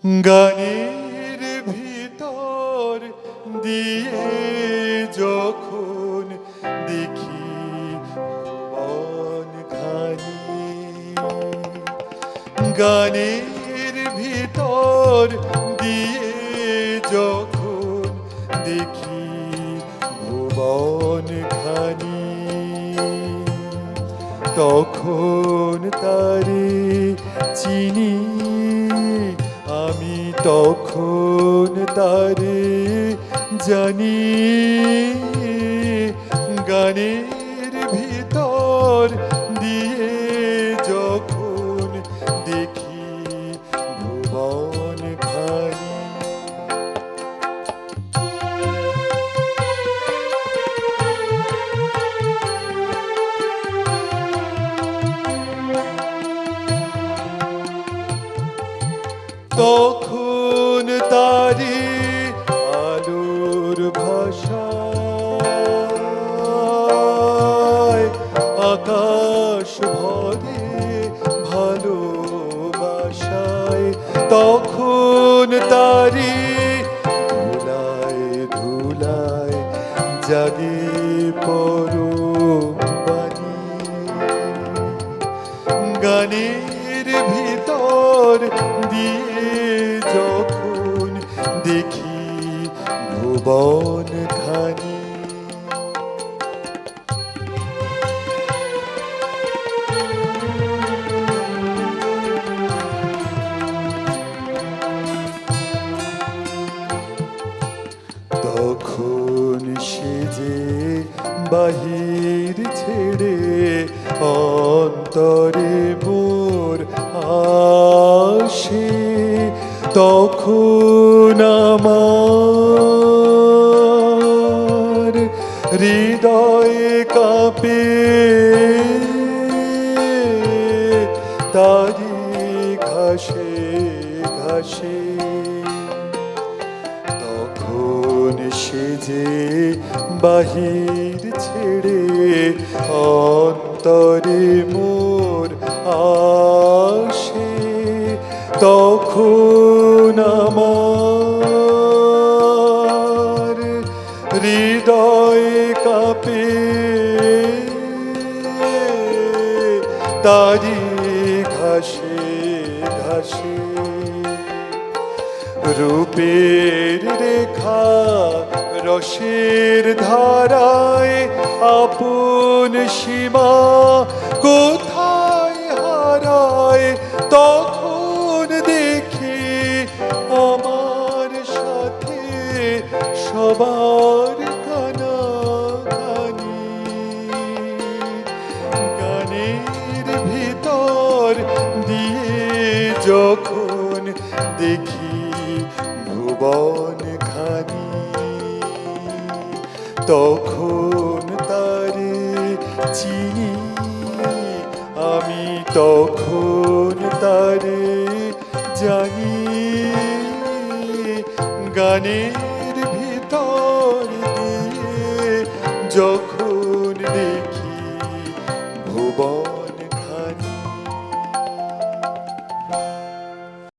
গানের ভিতর দিয়ে যখন দেখি বনখানি, গানের ভিতর দিয়ে যখন দেখি ভুবনখানি, তখন তারে চিনি আমি, তখন তারে জানি। গানের ভিতর দিয়ে যখন দেখি ভুবনখানি। তখন তারি আলোর ভাষায় আকাশ ভরে ভালোবাসায়, তখন তারি ধুলায় ধুলায় জাগে পরবানি। গানের ভিতর দিয়ে যখন দেখি ভুবনখানি। তখন সে যে বাহির ছেড়ে অন্তরে মোর আসে, তখন আমার হৃদয়ে কাঁপে তারি ঘাসে ঘাসে। তখন সে যে বাহির ছেড়ে অন্তরে মোর আসে, তখন আমার হৃদয়ে কাঁপে তারি ঘাসে ঘাসে। রূপের রেখা রসের ধারায় আপন সীমা কোথায় হারায়, তখন দেখি আমার সাথে সবার কানাকানি। গানের ভিতর দিয়ে যখন দেখি ভুবনখানি, তখন তারে চিনি আমি, তখন তারে জানি। গানের ভিতর দিয়ে যখন